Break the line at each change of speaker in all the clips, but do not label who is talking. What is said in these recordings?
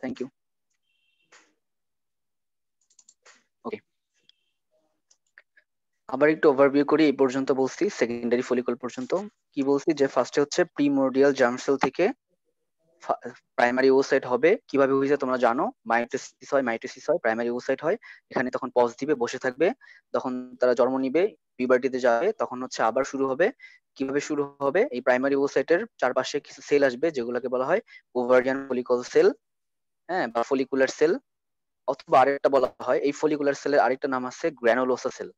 Thank you. ওকে, আবার একটু overview করি। এই পর্যন্ত বলছি সেকেন্ডারি ফলিকল পর্যন্ত। কি বলছি যে ফার্স্টে হচ্ছে প্রিমোরডিয়াল জার্ম সেল থেকে প্রাইমারি ওসাইট হবে। কিভাবে হয়েছে তোমরা জানো, মাইটোসিস হয়, প্রাইমারি ওসাইট হয়। এখানে তখন পজ দিবে, বসে থাকবে, তখন তারা জন্ম নিবে, পিউবার্টিতে যাবে, তখন হচ্ছে আবার শুরু হবে। কিভাবে শুরু হবে, এই প্রাইমারি ওসাইটের চারপাশে কিছু সেল আসবে যেগুলোকে বলা হয় ওভারিয়ান ফলিকল সেল, হ্যাঁ, বা ফলিকুলার সেল। অথবা আরেকটা বলা হয়, এই ফলিকুলার সেলের আরেকটা নাম আছে গ্র্যানুলোসা সেল।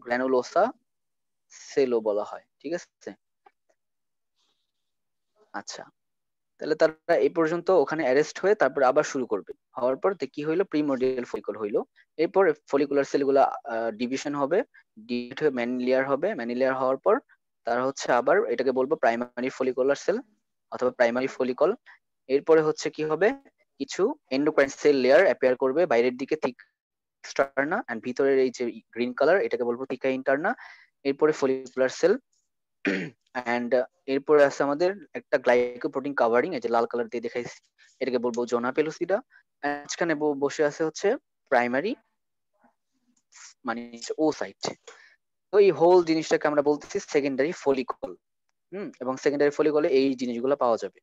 গ্র্যানুলোসা সেলও বলা হয়, ঠিক আছে। আচ্ছা, তাহলে তারা এই পর্যন্ত ওখানে অ্যারেস্ট হয়ে তারপর আবার শুরু করবে। হওয়ার পর কি হইলো, প্রিমোরডিয়াল ফলিকল হইলো। এরপর ফলিকুলার সেলগুলা ডিভিশন হবে, ডিভিড হয়ে ম্যানিলিয়ার হবে। ম্যানিলিয়ার হওয়ার পর তারা হচ্ছে আবার এটাকে বলবো প্রাইমারি ফলিকুলার সেল অথবা প্রাইমারি ফলিকল। এরপরে হচ্ছে কি হবে, কিছু এন্ডোক্রাইন সেল লেয়ার অ্যাপিয়ার করবে বাইরের দিকে, থিক এক্সটার্না, এন্ড ভিতরের এই যে গ্রিন কালার এটাকে বলবো থিকা ইন্টারনা। এরপরে ফলিকুলার সেল অ্যান্ড এরপরে আছে আমাদের একটা গ্লাইকোপ্রোটিন কাভারিং, এই যে লাল কালার দিয়ে দেখাইছি, এটাকে বলবো জোনা পেলুসিডা। মাঝখানে বসে আছে হচ্ছে প্রাইমারি, মানে ও সাইট। তো এই হোল জিনিসটাকে আমরা বলতেছি সেকেন্ডারি ফলিকল। এবং সেকেন্ডারি ফলিকলে এই জিনিসগুলো পাওয়া যাবে।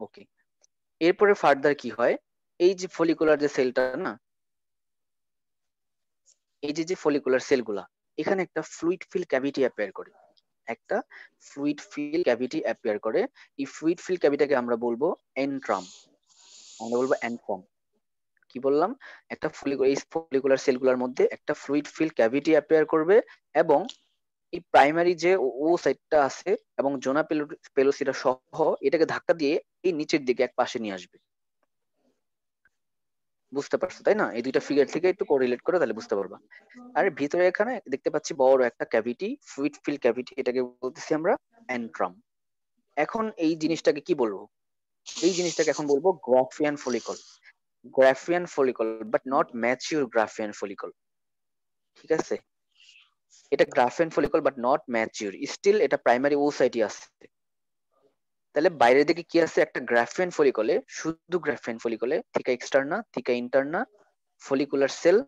ওকে, এরপরে ফার্দার কি হয়, এই যে ফলিকুলার যে সেলটা না, এই যে যে ফলিকুলার সেলগুলা, এখানে একটা ফ্লুইড ফিল ক্যাভিটি অ্যাপিয়ার করে, একটা ফ্লুইড ফিল ক্যাভিটি অ্যাপিয়ার করে। এই ফ্লুইড ফিল ক্যাভিটাকে আমরা বলবো এন্ট্রাম, আমরা বলবো অ্যানফর্ম। কি বললাম, একটা এই ফলিকুলার সেলগুলোর মধ্যে একটা ফ্লুইড ফিল ক্যাভিটি অ্যাপিয়ার করবে, এবং এই প্রাইমারি যে ও সাইডটা আছে এবং জোনা পেলোসিটা সহ এটাকে ধাক্কা দিয়ে এই নিচের দিকে এক পাশে নিয়ে আসবে। বুঝতে পারছো তাই না? এই দুইটা ফিগার থেকে একটু কোরিলেট করে তাহলে বুঝতে পারবা। আর ভিতরে এখানে দেখতে পাচ্ছি বড় একটা ক্যাভিটি, ফ্লুইড ফিল ক্যাভিটি, এটাকে বলতেছি আমরা অ্যান্ট্রাম। এখন এই জিনিসটাকে কি বলবো, এই জিনিসটাকে এখন বলবো Graafian follicle. Graafian follicle, but not mature Graafian follicle, ঠিক আছে। এটা Graafian follicle but not mature, still এটা প্রাইমারি ওসাইটই আছে। তাহলে বাইরের দিকে কি আছে, একটা গ্রাফিয়ান ফলিকলে, শুধু Graafian ফলিকলে থিকা externa, theca ইন্টারনা, follicular sell,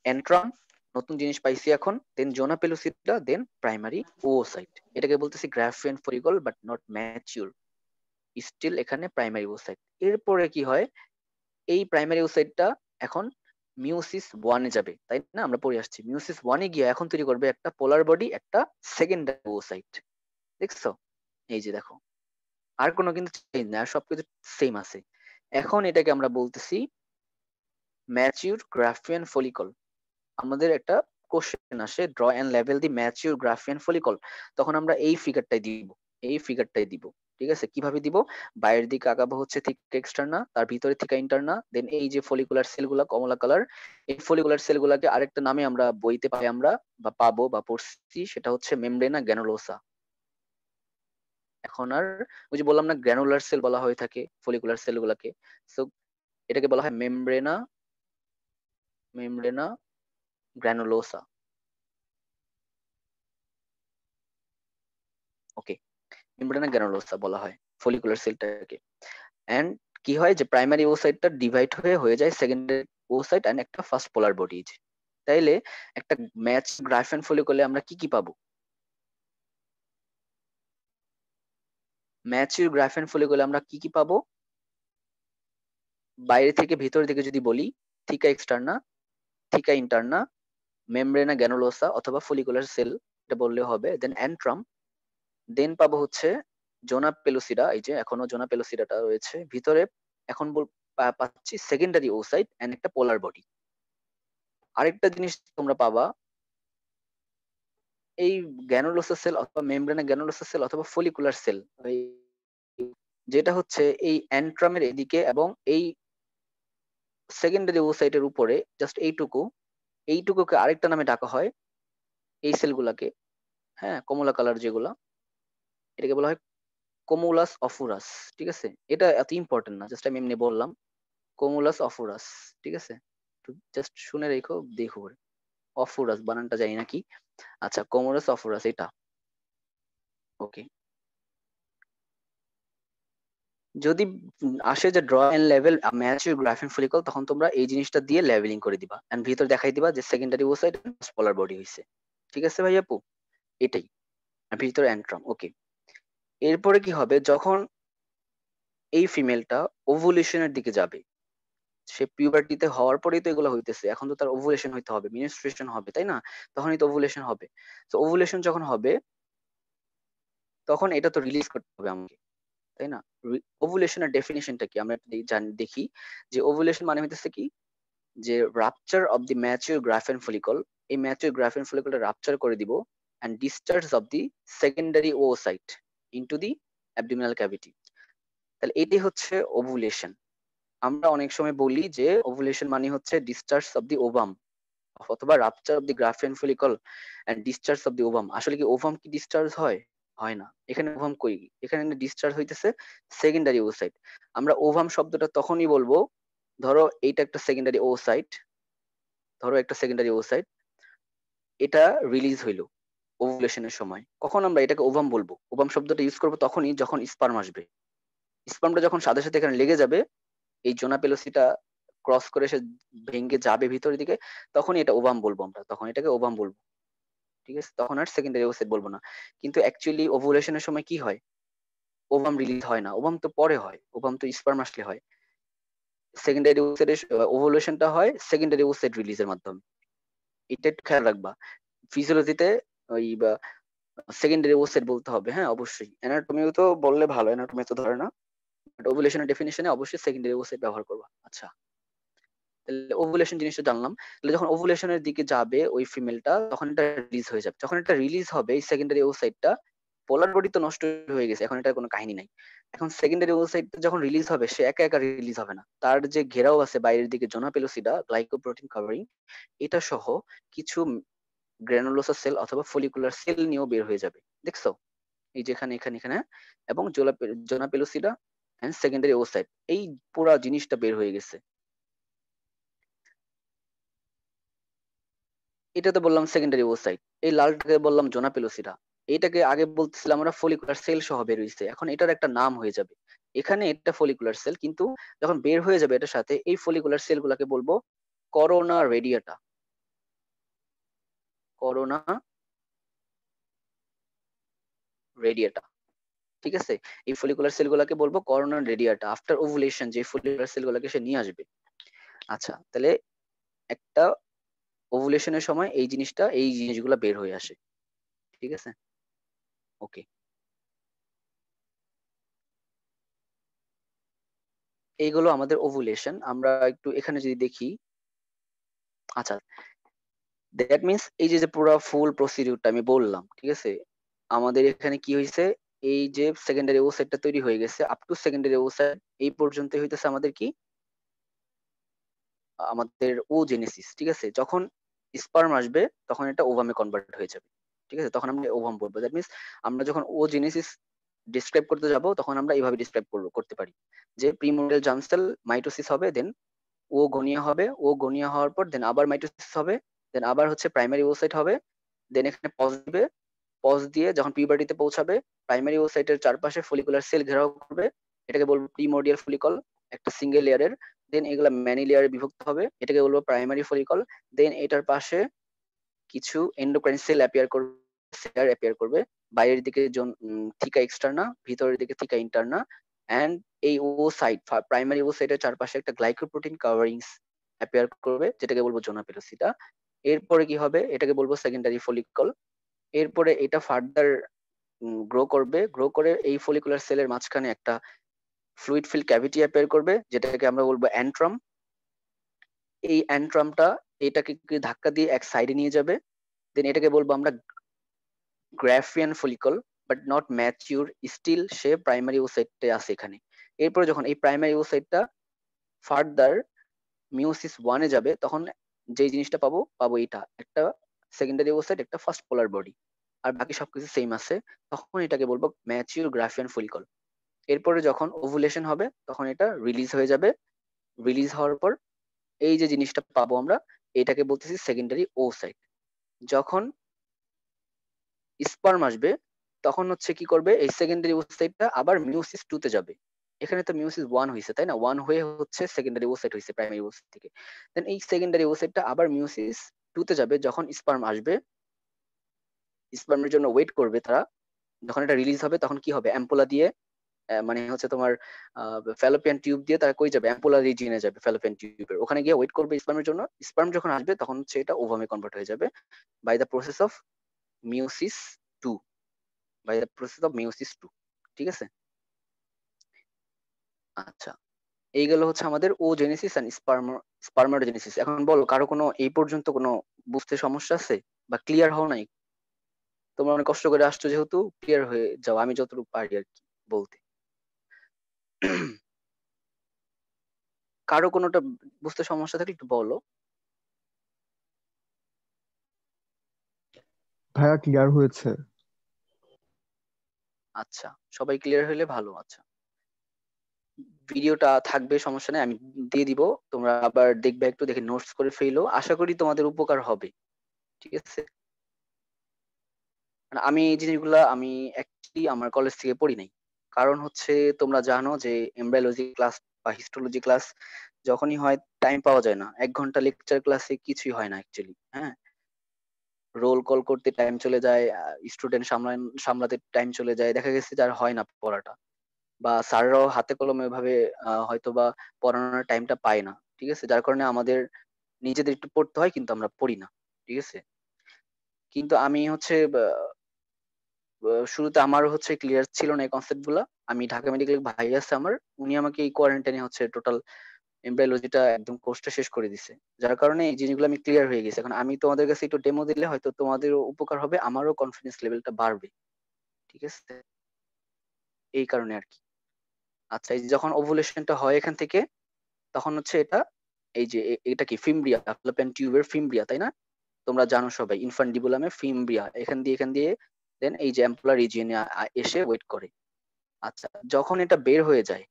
এন্ট্রাম, নতুন জিনিস পাইছি এখন, দেন জোনা পেলুসিডা, দেন প্রাইমারি ওসাইট। এটাকে বলতেছি Graafian follicle but not mature, still এখানে প্রাইমারি ওসাইট। এরপরে কি হয়, এই প্রাইমারি ওসাইটটা এখন মিউসিস ওয়ানে যাবে, তাই না? আমরা পড়ে আসছি, মিউসিস ওয়ানে গিয়ে এখন তৈরি করবে একটা পোলার বডি, একটা সেকেন্ডারি ওসাইট। দেখছো, এই যে দেখো, আর কোনো কিন্তু চেঞ্জ নেই, আর সবকিছু সেম আছে। এখন এটাকে আমরা বলতেছি ম্যাচিউর গ্রাফিয়ান ফলিকল। আমাদের একটা কোশ্চেন আসে, ড্র এন্ড লেভেল দি ম্যাচিউর গ্রাফিয়ান ফলিকল, তখন আমরা এই ফিগারটাই দিব, এই ফিগারটাই দিব। ঠিক আছে, কিভাবে দিব, বাইরের দিকে আগাবো হচ্ছে থিকা এক্সটার্না, তার ভিতরে থিকা ইন্টারনা, দেন এই যে ফলিকুলার সেলগুলা কমলা কালার, এই ফলিকুলার সেলগুলাকে আরেকটা নামে আমরা বইতে পাই আমরা, বা পাবো বা পড়ছি, সেটা হচ্ছে মেমব্রেনা গ্র্যানুলোসা। এখন আর ওই যে বললাম না, গ্র্যানুলার সেল বলা হয়ে থাকে ফলিকুলার সেলগুলাকে, সো এটাকে বলা হয় মেমব্রেনা, মেমব্রেনা গ্র্যানুলোসা। ওকে, মেমব্রেনা গ্র্যানুলোসা বলা হয় ফলিকুলার সেলটাকে। এন্ড কি হয়, যে প্রাইমারি ওসাইটটা ডিভাইড হয়ে যায় সেকেন্ডারি ওসাইট এন্ড একটা ফার্স্ট পোলার বডি। তাইলে একটা ম্যাচ গ্রাফিয়ান ফলিকলে আমরা কি কি পাবো, ম্যাচিউর গ্রাফিয়ান ফলিকলে আমরা কি কি পাবো, বাইরে থেকে ভিতরের দিকে যদি বলি, থিকা এক্সটার্না, থিকা ইন্টারনা, মেমব্রেনা গ্র্যানুলোসা অথবা ফলিকুলার সেল, এটা বললেও হবে, দেন অ্যান্ট্রাম, দেন পাবো হচ্ছে জোনা পেলুসিডা, এই যে এখনো জোনা পেলুসিডাটা রয়েছে ভিতরে। এখন পাচ্ছি সেকেন্ডারি ওসাইট এন্ড একটা পোলার বডি। আরেকটা জিনিস তোমরা পাবা, এই গ্র্যানুলোসা সেল অথবা মেমব্রেনা গ্র্যানুলোসা সেল অথবা ফলিকুলার সেল, যেটা হচ্ছে এই অ্যান্ট্রামের এদিকে এবং এই সেকেন্ডারি ওসাইটের উপরে, জাস্ট এইটুকু, এইটুকুকে আরেকটা নামে ডাকা হয় এই সেলগুলাকে, হ্যাঁ, কমলা কালার যেগুলা, এটাকে বলা হয় কোমুলাস অফুরাস। ঠিক আছে, এটা এত ইম্পর্টেন্ট না, জাস্ট আমি এমনি বললাম কোমুলাস অফুরাস। ঠিক আছে, জাস্ট শুনে রেখো, দেখো। অফুরাস বানানটা জানি না কি। আচ্ছা, কোমোরাস অফুরাস এটা। ওকে, যদি আসে যে ড্র এন্ড লেভেল ম্যাচ ইউর গ্রাফিন ফলিকল, তখন তোমরা এই জিনিসটা দিয়ে লেভেলিং করে দিবা এন্ড ভিতর দেখাই দিবা যে সেকেন্ডারি ওসাইট পোলার বডি হইছে। ঠিক আছে ভাই আপু, এটাই। আর ভিতরে অ্যান্ট্রাম। ওকে, এরপরে কি হবে, যখন এই ফিমেলটা ওভুলেশনের দিকে যাবে, সে পিউবার্টিতে হওয়ার পরেই তো এগুলো হইতেছে, এখন তো তার ওভুলেশন হইতে হবে, মিনস্ট্রুয়েশন হবে, তাই না? তখনই তো ওভুলেশন হবে। তো ওভুলেশন যখন হবে, তখন এটা তো রিলিজ করতে হবে আমাকে, তাই না? ওভুলেশনের ডেফিনিশনটা কি আমরা জানি, দেখি যে ওভুলেশন মানে হইতেছে কি, যে rupture of the mature graafian follicle, এই ম্যাচিউর গ্রাফেন ফলিকলটা রাপচার করে দিব and discharge of the secondary oocyte into the abdominal cavity. তাহলে এটি হচ্ছে ওভুলেশন। আমরা অনেক সময় বলি যে ওভুলেশন মানে হচ্ছে ডিসচার্জ অফ দি ওভাম অথবা rupture of the graafian follicle and discharge of the ovum. আসলে কি ওভাম কি ডিসচার্জ হয়? হয় না। এখানে ওভাম কই, এখানে ডিসচার্জ হইতেছে সেকেন্ডারি ওসাইট। আমরা ওভাম শব্দটা তখনই বলবো, ধরো এইটা একটা সেকেন্ডারি ওসাইট, ধরো একটা সেকেন্ডারি ওসাইট, এটা রিলিজ হইলো ওভুলেশনের সময়, কখন আমরা এটাকে ওভাম বলবো? ওভাম শব্দটা ইউজ করবো তখনই যখন স্পার্ম আসবে। স্পার্মটা যখন সাথে সাথে এখানে লেগে যাবে, এই জোনা পেলোসিটা ক্রস করে সে ভেঙে যাবে ভিতরের দিকে, তখনই এটা ওভাম বলবো আমরা, তখন এটাকে ওভাম বলবো। ঠিক আছে, তখন আর সেকেন্ডারি ওসাইট বলবো না। কিন্তু অ্যাকচুয়ালি ওভুলেশনের সময় কি হয়, ওভাম রিলিজ হয় না, ওভাম তো পরে হয়, ওভাম তো স্পার্ম আসলে হয়। সেকেন্ডারি ওসাইটের ওভুলেশনটা হয় সেকেন্ডারি ওসাইট রিলিজের মাধ্যমে, এটা একটু খেয়াল রাখবা। ফিজিওলজিতে ওই বা সেকেন্ডারি ওসাইট বলতে হবে, হ্যাঁ অবশ্যই। অ্যানাটমিও তো বললে ভালো, অ্যানাটমি তো ধরে না, বাট ওভুলেশনের ডেফিনিশনে অবশ্যই সেকেন্ডারি ওসাইট ব্যবহার করবা। আচ্ছা, তাহলে ওভুলেশন জিনিসটা জানলাম। তাহলে যখন ওভুলেশনের দিকে যাবে ওই ফিমেলটা, তখন এটা রিলিজ হয়ে যাবে। যখন এটা রিলিজ হবে এই সেকেন্ডারি ওসাইটটা, পোলার বডি তো নষ্ট হয়ে গেছে, এখন এটার কোনো কাহিনী নাই। এখন সেকেন্ডারি ওসাইট যখন রিলিজ হবে, সে একা একা রিলিজ হবে না, তার যে ঘেরাও আছে বাইরের দিকে জোনা পেলোসিডা গ্লাইকোপ্রোটিন কাভারিং, এটা সহ কিছু গ্রানুলোসা সেল অথবা ফলিকুলার সেল নিয়েও বের হয়ে যাবে। দেখছো, এই যে এখানে এখানে এখানে, এবং জোনা পেলোসিডা এন্ড সেকেন্ডারি ওসাইট, এই পুরা জিনিসটা বের হয়ে গেছে। এটা তো বললাম সেকেন্ডারি ওসাইট, এই লালটাকে বললাম জোনা পেলোসিডা, এইটাকে আগে বলতেছিলাম আমরা ফলিকুলার সেল সহ বের হয়েছে, এখন এটার একটা নাম হয়ে যাবে। এখানে এটা ফলিকুলার সেল, কিন্তু যখন বের হয়ে যাবে এটার সাথে, এই ফলিকুলার সেল গুলাকে বলবো করোনা রেডিয়াটা। করোনা রেডিয়াটা, ঠিক আছে? এই ফলিকুলার সেল গুলাকে বলবো করোনা রেডিয়াটা, আফটার ওভুলেশন যে ফলিকুলার সেল গুলাকে সে নিয়ে আসবে। আচ্ছা, তাহলে একটা ওভুলেশনের সময় এই জিনিসটা, এই জিনিসগুলো বের হয়ে আসে। ঠিক আছে, ওকে। এইগুলো আমাদের ওভুলেশন। আমরা একটু এখানে যদি দেখি, আচ্ছা, দ্যাট মিন্স এই যে যে পুরো ফুল প্রসিডিউরটা আমি বললাম, ঠিক আছে, আমাদের এখানে কি হয়েছে, এই যে সেকেন্ডারি ওসাইটটা তৈরি হয়ে গেছে, আপ টু সেকেন্ডারি ওসাইট এই পর্যন্ত হইতেছে আমাদের কি, আমাদের ও জেনেসিস। ঠিক আছে, যখন স্পার্ম আসবে তখন এটা ওভামে কনভার্ট হয়ে যাবে। ঠিক আছে, তখন আমরা ওভাম বলবো। দ্যাট মিন্স আমরা যখন ও জেনেসিস ডিসক্রাইব করতে যাব, তখন আমরা এইভাবে ডিসক্রাইব করতে পারি যে প্রিমোরডিয়াল জার্ম সেল মাইটোসিস হবে, দেন ও গনিয়া হবে, ও গনিয়া হওয়ার পর দেন আবার মাইটোসিস হবে, দেন আবার হচ্ছে প্রাইমারি ওসাইট হবে, দেন এখানে পজ দিবে, পজ দিয়ে যখন পিউবার্টিতে পৌঁছাবে, প্রাইমারি ওসাইটের চারপাশে ফলিকুলার সেল ঘেরাও করবে, এটাকে বলবো প্রিমোরডিয়াল ফলিকল, একটা সিঙ্গেল লেয়ারের। দেন এগুলা ম্যানি লেয়ারে বিভক্ত হবে, এটাকে বলবো প্রাইমারি ফলিকল। দেন এটার পাশে কিছু এন্ডোক্রাইন সেল অ্যাপিয়ার করবে, সেল অ্যাপিয়ার করবে, বাইরের দিকে থিকা এক্সটার্না, ভিতরের দিকে থিকা ইন্টারনা, এন্ড এই ও সাইট, প্রাইমারি ও সাইটের চারপাশে একটা গ্লাইকোপ্রোটিন কাভারিংস অ্যাপিয়ার করবে, যেটাকে বলবো জোনা পেলোসিটা। এরপরে কি হবে, এটাকে বলবো সেকেন্ডারি ফলিকল। এরপরে এটা ফার্দার গ্রো করবে, গ্রো করে এই ফলিকুলার সেলের মাঝখানে একটা ফ্লুইড ফিল ক্যাভিটি অ্যাপিয়ার করবে, যেটাকে আমরা বলবো অ্যান্ট্রাম। এই অ্যান্ট্রামটা এটাকে ধাক্কা দিয়ে এক সাইডে নিয়ে যাবে, দেন এটাকে বলবো আমরা graafian follicle, but not mature, still সে প্রাইমারি ওসাইটে আছে এখানে। এরপরে যখন এই প্রাইমারি ওসাইটটা ফার্দার মিওসিস ওয়ানে যাবে, তখন যে জিনিসটা পাবো পাবো এটা একটা সেকেন্ডারি ওসাইট, একটা ফার্স্ট পোলার বডি, আর বাকি সবকিছু সেম আছে। তখন এটাকে বলবো ম্যাচিউর গ্রাফিয়ান ফলিকল। এরপরে যখন ওভুলেশন হবে, তখন এটা রিলিজ হয়ে যাবে। রিলিজ হওয়ার পর এই যে জিনিসটা পাবো আমরা, এটাকে বলতেছি সেকেন্ডারি ওসাইট। যখন স্পার্ম আসবে তখন হচ্ছে কি করবে, এই সেকেন্ডারি ওসাইটটা আবার মিওসিস টু তে যাবে। এখানে তো মিওসিস ওয়ান হয়েছে তাই না, ওয়ান হয়ে হচ্ছে সেকেন্ডারি ওসাইট হয়েছে প্রাইমারি ওসাইট থেকে। দেন এই সেকেন্ডারি ওসাইটটা আবার মিওসিস টু তে যাবে, যখন স্পার্ম আসবে স্পার্মের জন্য ওয়েট করবে তারা। যখন এটা রিলিজ হবে তখন কি হবে, অ্যাম্পোলা দিয়ে মানে হচ্ছে তোমার ফ্যালোপিয়ান টিউব দিয়ে তারা কই যাবে, অ্যাম্পোলা রিজিয়নে যাবে ফ্যালোপিয়ান টিউবের ওখানে গিয়ে ওয়েট করবে স্পার্মের জন্য। স্পার্ম যখন আসবে তখন হচ্ছে এটা ওভামে কনভার্ট হয়ে যাবে by the process of meiosis two, by the process of meiosis two. ঠিক আছে। আচ্ছা, এই গেল হচ্ছে আমাদের ও জেনেসিস এন্ড স্পার্মাটোজেনেসিস। এখন বলো কারো কোনো এই পর্যন্ত কোনো বুঝতে সমস্যা আছে বা ক্লিয়ার হও নাই? তোমরা অনেক কষ্ট করে আসছো যেহেতু ক্লিয়ার হয়ে যাও, আমি যতটুকু পারি আর কি বলতে। কারো কোনোটা বুঝতে সমস্যা থাকলে একটু বলো।
ভাইয়া ক্লিয়ার হয়েছে।
আচ্ছা, সবাই ক্লিয়ার হলে ভালো। আচ্ছা, ভিডিওটা থাকবে, সমস্যা নেই, আমি দিয়ে দিব, তোমরা আবার দেখবে, একটু দেখে নোটস করে ফেলো, আশা করি তোমাদের উপকার হবে। ঠিক আছে। মানে আমি এই জিনিসগুলা আমি অ্যাকচুয়ালি আমার কলেজ থেকে পড়ি নাই। কারণ হচ্ছে তোমরা জানো যে এমব্রায়োলজি ক্লাস বা হিস্টোলজি ক্লাস যখনই হয় টাইম পাওয়া যায় না, 1 ঘন্টা লেকচার ক্লাসে কিছুই হয় না অ্যাকচুয়ালি। হ্যাঁ, রোল কল করতে টাইম চলে যায়, স্টুডেন্ট সামলাতে টাইম চলে যায়, দেখা গেছে যার হয় না পড়াটা, বা স্যাররাও হাতে কলমে ভাবে হয়তো বা পড়ানোর টাইমটা পায় না। ঠিক আছে, যার কারণে আমাদের নিজেদের একটু পড়তে হয় কিন্তু আমরা পড়ি না। ঠিক আছে। কিন্তু আমি হচ্ছে শুরুতে আমার হচ্ছে ক্লিয়ার ছিল না এই কনসেপ্ট গুলা। আমি ঢাকা মেডিকেল ভাই আছে আমার, উনি আমাকে এই কোয়ারেন্টাইনে হচ্ছে টোটাল এমব্রায়োলজিটা একদম কোর্সটা শেষ করে দিছে। যার কারণে এই জিনিসগুলো আমি ক্লিয়ার হয়ে গেছি। এখন আমি তোমাদের কাছে একটু ডেমো দিলে হয়তো তোমাদেরও উপকার হবে, আমারও কনফিডেন্স লেভেলটা বাড়বে। ঠিক আছে, এই কারণে আর কি। আচ্ছা, এই যে যখন ওভুলেশনটা হয় এখান থেকে, তখন হচ্ছে এটা এই যে এটা কি ফিমব্রিয়া, ফ্যালোপিয়ান টিউবের ফিমব্রিয়া তাই না? তোমরা জানো সবাই ইনফান্ডিবুলামে ফিমব্রিয়া, এখান দিয়ে দেন এই যে অ্যাম্পুলা রিজিয়নে এসে ওয়েট করে। আচ্ছা, যখন এটা বের হয়ে যায়,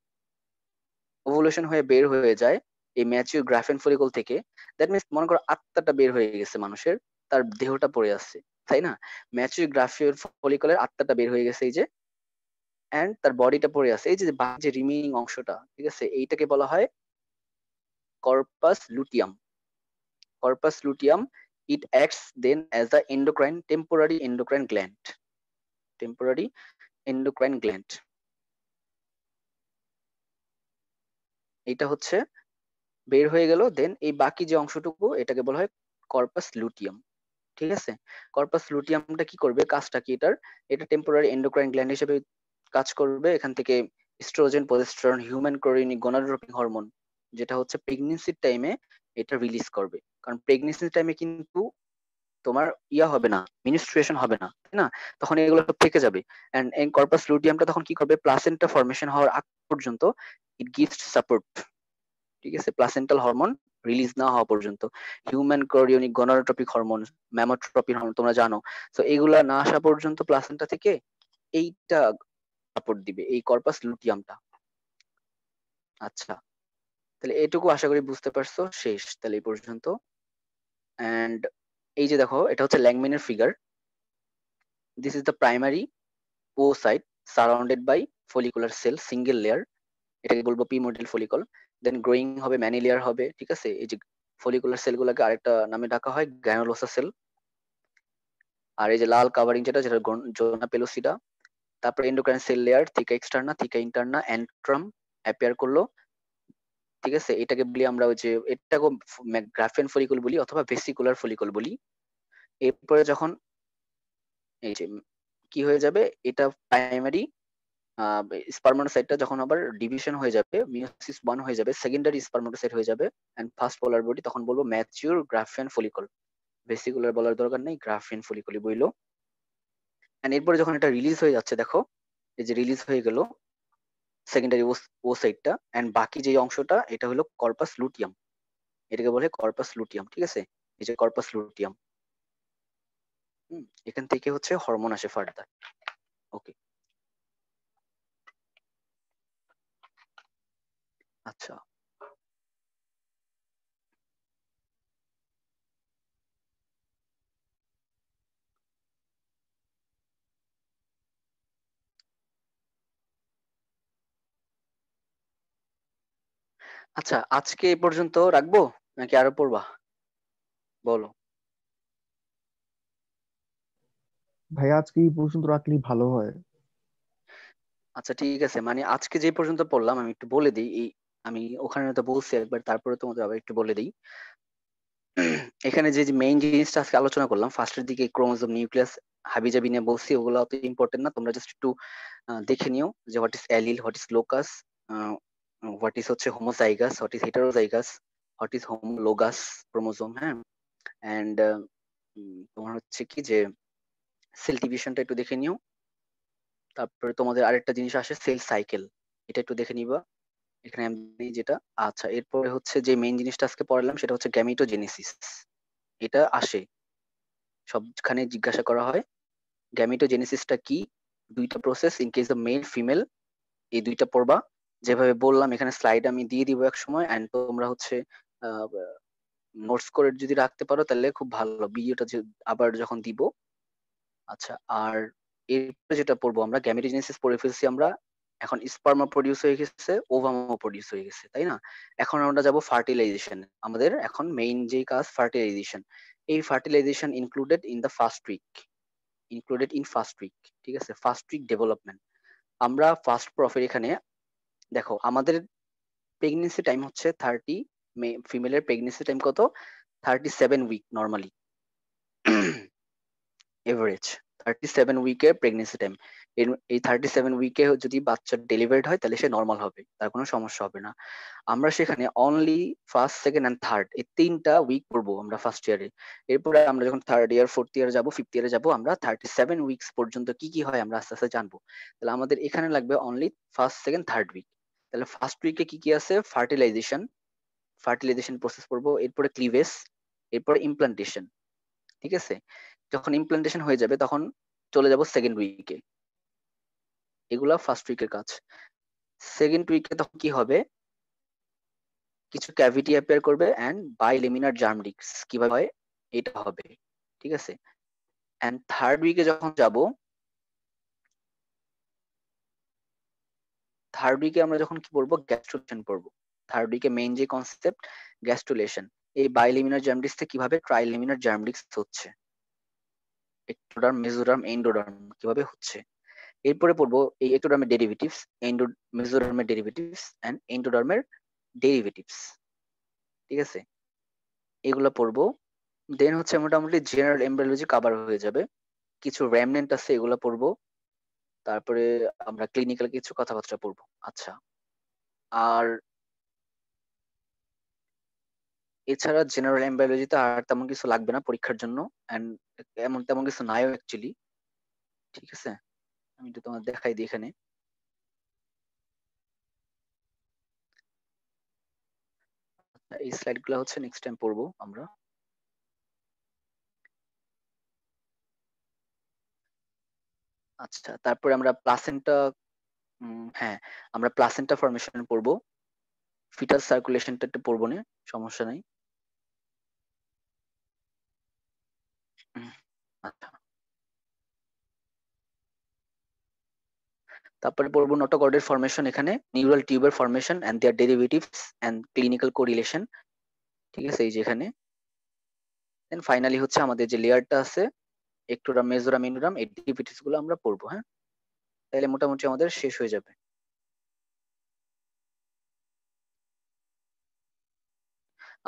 ওভুলেশন হয়ে বের হয়ে যায় এই ম্যাচিউর গ্রাফেন ফলিকল থেকে, দ্যাট মিনস মনে করো আত্মাটা বের হয়ে গেছে মানুষের, তার দেহটা পড়ে আছে তাই না? ম্যাচিউর গ্রাফিয়ার ফলিকলের আত্মাটা বের হয়ে গেছে এই যে, এন্ড তার বডিটা পড়ে আছে, এই যে বাকি যে রিমেইনিং অংশটা, ঠিক আছে, এইটাকে বলা হয় corpus luteum. Corpus luteum, it acts then as the endocrine temporary endocrine gland, temporary endocrine gland. এটা হচ্ছে বের হয়ে গেল, দেন এই বাকি যে অংশটুকু এটাকে বলা হয় কর্পাস লুটিয়াম। ঠিক আছে। কর্পাস লুটিয়ামটা কি করবে, কাজটা কি এটার, এটা টেম্পোরারি এন্ডোক্রাইন গ্ল্যান্ড হিসেবে কাজ করবে। এখান থেকে ইস্ট্রোজেন, প্রজেস্টেরন, হিউম্যান কোরিনিক গনাডোট্রপিন হরমোন, যেটা হচ্ছে প্রেগন্যান্সির টাইমে এটা রিলিজ করবে। কারণ প্রেগন্যান্সির টাইমে কিন্তু তোমার ইয়া হবে না, মিনিস্ট্রুয়েশন হবে না তাই না, তখন এগুলো সব থেকে যাবে। এন্ড এই কর্পাস লুটিয়ামটা তখন কি করবে, প্লাসেন্টা ফর্মেশন হওয়ার আগ পর্যন্ত ইট গিভস সাপোর্ট। ঠিক আছে, প্লাসেন্টাল হরমোন রিলিজ না হওয়া পর্যন্ত, human chorionic gonadotropic hormone, mammotropin hormone তোমরা জানো, তো এগুলা না আসা পর্যন্ত প্লাসেন্টা থেকে এইটা সাপোর্ট দিবে এই কর্পাস লুটিয়ামটা। আচ্ছা, তাহলে এটুকু আশা করি বুঝতে পারছো, শেষ তাহলে এই পর্যন্ত। এন্ড এই যে দেখো, এটা হচ্ছে ল্যাংম্যানের figure, this is the primary oocyte surrounded by follicular cell single layer, এটাকে বলবো প্রিমোর্ডিয়াল ফলিকল। দেন গ্রোয়িং হবে, ম্যানি লেয়ার হবে। ঠিক আছে, এই যে ফলিকুলার সেলগুলোকে আরেকটা নামে ডাকা হয় গ্র্যানুলোসা সেল। আর এই যে লাল কাভারিং যেটা যেটা জোনা পেলোসিডা। তারপর endocrine cell layer, theca externa, theca interna, antrum appear করলো। ঠিক আছে, এটাকে বলি আমরা ওই যে এটাকে গ্রাফেন ফলিকল বলি অথবা ভেসিকুলার ফলিকল বলি। এরপরে যখন এই যে কি হয়ে যাবে, এটা প্রাইমারি স্পারমাটোসাইটটা যখন আবার ডিভিশন হয়ে যাবে, মিওসিস ওয়ান হয়ে যাবে, সেকেন্ডারি স্পারমাটোসাইট হয়ে যাবে এন্ড ফার্স্ট পোলার বডি, তখন বলবো ম্যাচিউর গ্রাফিয়ান ফলিকল। ভেসিকুলার বলার দরকার নেই, গ্রাফিয়ান ফলিকলই বইলো। এন্ড এরপরে যখন এটা রিলিজ হয়ে যাচ্ছে দেখো, এই যে রিলিজ হয়ে গেল সেকেন্ডারি ওসাইটটা, এন্ড বাকি যে অংশটা এটা হলো কর্পাস লুটিয়াম, এটাকে বলে কর্পাস লুটিয়াম। ঠিক আছে, এই যে কর্পাস লুটিয়াম, এখান থেকে হচ্ছে হরমোন আসে ফার্দার। ওকে। আচ্ছা, আচ্ছা, আজকে এই পর্যন্ত রাখবো নাকি আরো পড়বা, বলো?
ভাই আজকে এই পর্যন্ত রাখলেই ভালো হয়।
আচ্ছা ঠিক আছে, মানে আজকে যে পর্যন্ত পড়লাম আমি একটু বলে দিই। এই আমি ওখানে তো বলছি একবার, তারপরে তোমাদের আবার একটু বলে দিই। এখানে যে মেইন জিনিসটা আজকে আলোচনা করলাম ফার্স্টের দিকে, ক্রোমোজোম, নিউক্লিয়াস, হাবিজাবি নিয়ে বলছি, ওগুলো অত ইম্পর্টেন্ট না, তোমরা জাস্ট একটু দেখে নিও যে what is allele, what is locus, what is হচ্ছে homozygous, what is heterozygous, what is homologous chromosome, হ্যাঁ। অ্যান্ড তোমার হচ্ছে কি যে সেল ডিভিশনটা একটু দেখে নিও। তারপরে তোমাদের আরেকটা জিনিস আসে সেল সাইকেল, এটা একটু দেখে নিবা এখানে আমি যেটা। আচ্ছা, এরপরে হচ্ছে যে মেইন জিনিসটা আজকে পড়ালাম সেটা হচ্ছে গ্যামিটোজেনেসিস। এটা আসে সবখানে, জিজ্ঞাসা করা হয় গ্যামিটোজেনেসিসটা কি। দুইটা process, in case of male female, এই দুইটা পড়বা। যেভাবে বললাম এখানে স্লাইড আমি দিয়ে দিব এক সময়, এন্ড তোমরা হচ্ছে নোটস করে যদি রাখতে পারো তাহলে খুব ভালো, ভিডিওটা আবার যখন দিব। আচ্ছা, আর এরপরে যেটা পড়বো আমরা, গ্যামেটোজেনেসিস পড়ে ফেলছি আমরা, এখন স্পার্মা প্রডিউস হয়ে গেছে, ওভামও প্রডিউস হয়ে গেছে, তাই না? এখন আমরা যাব ফার্টিলাইজেশন। আমাদের এখন মেইন যে কাজ ফার্টিলাইজেশন। এই fertilization included in first week, ঠিক আছে, ফার্স্ট উইক ডেভেলপমেন্ট। আমরা ফার্স্ট প্রফের এখানে দেখো, আমাদের প্রেগনেন্সি টাইম হচ্ছে 30, ফিমেলের প্রেগনেন্সি টাইম কত, 37 উইক নর্মালি, এভারেজ 37 উইকের প্রেগনেন্সি টাইম। এই 37 উইকে যদি বাচ্চা ডেলিভার্ড হয় তাহলে সে নর্মাল হবে, তার কোনো সমস্যা হবে না। আমরা সেখানে only first, second and third, এই 3টা উইক পড়বো আমরা ফার্স্ট ইয়ারে। এরপরে আমরা যখন থার্ড ইয়ার, ফোর্থ ইয়ারে যাবো, ফিফথ ইয়ারে যাবো, আমরা 37 উইকস পর্যন্ত কি কি হয় আমরা আস্তে আস্তে জানবো। তাহলে আমাদের এখানে লাগবে only first, second, third week. তাহলে ফার্স্ট উইকে কি কি আছে, ফার্টিলাইজেশন, ফার্টিলাইজেশন প্রসেস পড়বো, এরপরে ক্লিভেজ, এরপরে ইমপ্লান্টেশন, ঠিক আছে। যখন ইমপ্লান্টেশন হয়ে যাবে তখন চলে যাব সেকেন্ড উইকে। এগুলা ফার্স্ট উইকের কাজ। সেকেন্ড উইকে তখন কি হবে, কিছু ক্যাভিটি অ্যাপিয়ার করবে এন্ড বাইলেমিনার জার্ম ডিস্ক কিভাবে হয় এটা হবে, ঠিক আছে। এন্ড থার্ড উইকে যখন যাব, থার্ড উইকে আমরা যখন কি পড়বো, গ্যাস্ট্রুলেশন পড়বো। থার্ড উইকে মেইন যে কনসেপ্ট, গ্যাস্ট্রুলেশন, এই বাইলেমিনার জার্ম ডিস্ক থেকে কিভাবে ট্রাইলেমিনার জার্ম ডিস্ক হচ্ছে, একটোডার্ম, মেসোডার্ম, এন্ডোডার্ম কিভাবে হচ্ছে। এরপরে পড়বো এই একটোডার্মের ডেরিভেটিভস, মেসোডার্মের ডেরিভেটিভস এন্ড এন্ডোডার্মের ডেরিভেটিভস, ঠিক আছে, এগুলো পড়বো। দেন হচ্ছে মোটামুটি জেনারেল এমব্রিওলজি কভার হয়ে যাবে। কিছু রেমনেন্ট আছে, এগুলো পড়বো। তারপরে আমরা ক্লিনিক্যাল কিছু কথাবার্তা পড়বো। আচ্ছা, আর এছাড়া জেনারেল এমব্রিওলজিতে আর তেমন কিছু লাগবে না পরীক্ষার জন্য, এন্ড এমন তেমন কিছু নাইও অ্যাকচুয়ালি, ঠিক আছে। আমি তো তোমার দেখাই দিই এখানে। এই স্লাইড গুলো হচ্ছে নেক্সট টাইম পড়বো আমরা। আচ্ছা, তারপরে আমরা প্লাসেন্টা, হ্যাঁ, আমরা প্লাসেন্টা ফর্মেশন পড়বো, ফিটাস সার্কুলেশনটা একটু পড়বো না, সমস্যা নাই। উম, আচ্ছা, তারপরে পড়বো নোটোকর্ডের ফর্মেশন, এখানে নিউরাল টিউবের formation and their derivatives and clinical correlation, ঠিক আছে, এই যে এখানে। দেন ফাইনালি হচ্ছে আমাদের যে লেয়ারটা আছে, একটোরাম, মেজোরাম, ইন্ডোরাম, এই ডেরিভেটিভস গুলো আমরা পড়বো, হ্যাঁ। তাহলে মোটামুটি আমাদের শেষ হয়ে যাবে।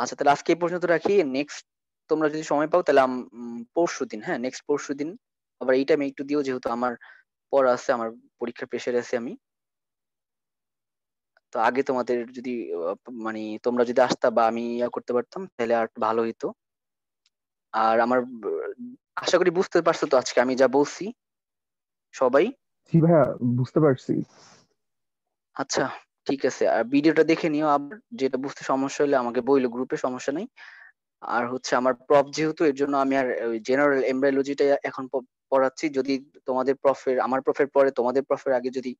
আচ্ছা, তাহলে আজকে এই পর্যন্ত রাখি। নেক্সট তোমরা যদি সময় পাও তাহলে পরশু দিন, হ্যাঁ, নেক্সট পরশু দিন আবার এই টাইমে একটু দিও, যেহেতু আমার পড়া আছে, আমার পরীক্ষার প্রেশারে আছে আমি। তো আগে তোমাদের যদি মানে তোমরা যদি আসতা বা আমি ইয়া করতে পারতাম তাহলে আর একটু ভালো হইতো। আর আমার আশা করি বুঝতে পারছো তো আজকে আমি যা বলছি সবাই।
জি ভাইয়া, বুঝতে পারছি।
আচ্ছা, ঠিক আছে, আর ভিডিওটা দেখে নিও আবার, যেটা বুঝতে সমস্যা হলে আমাকে বইলো গ্রুপে, সমস্যা নেই। আর হচ্ছে আমার প্রফ যেহেতু, এর জন্য আমি আর জেনারেল এমব্রায়োলজিটা এখন পড়াচ্ছি। যদি তোমাদের প্রফের, আমার প্রফের পরে তোমাদের প্রফের আগে যদি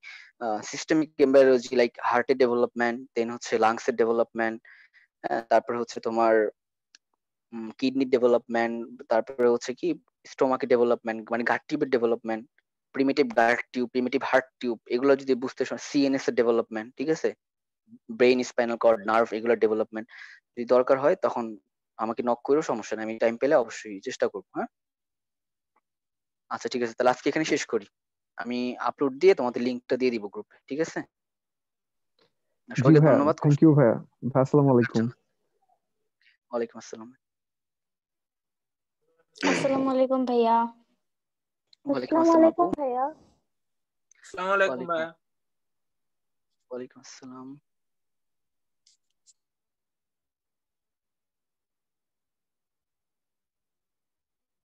সিস্টেমিক এমব্রায়োলজি লাইক হার্টের ডেভেলপমেন্ট, দেন হচ্ছে লাংসের ডেভেলপমেন্ট, তারপরে হচ্ছে তোমার কিডনির ডেভেলপমেন্ট, তারপরে হচ্ছে কি স্টোমাকের ডেভেলপমেন্ট, মানে গাট টিউবের ডেভেলপমেন্ট, প্রিমিটিভ গাট টিউব, প্রিমিটিভ হার্ট টিউব, এগুলো যদি বুঝতে, সিএনএস এর ডেভেলপমেন্ট, ঠিক আছে, ব্রেইন, স্পাইনাল কর্ড, নার্ভ এগুলোর ডেভেলপমেন্ট যদি দরকার হয় তখন আমাকে নক করেও সমস্যা নেই, আমি টাইম পেলে অবশ্যই চেষ্টা করবো। হ্যাঁ, আচ্ছা ঠিক আছে, তাহলে আজকে এখানে শেষ করি। আমি আপলোড দিয়ে তোমাদের লিঙ্কটা দিয়ে দিব গ্রুপে, ঠিক আছে?
জি
সবাইকে
ভাইয়া,
ধন্যবাদ।
থ্যাংক ইউ ভাইয়া। ভাই আসসালামু
আচ্ছা,
আলাইকুম।
ওয়ালাইকুম আসসালাম।
আসসালামু আলাইকুম ভাইয়া।
ওয়ালাইকুম
আসসালামু
আসসালাম আপু।
আলাইকুম ভাইয়া।
আসসালামু আলাইকুম
ওয়ালাইকুম
ভাইয়া।
ওয়ালাইকুম আসসালাম।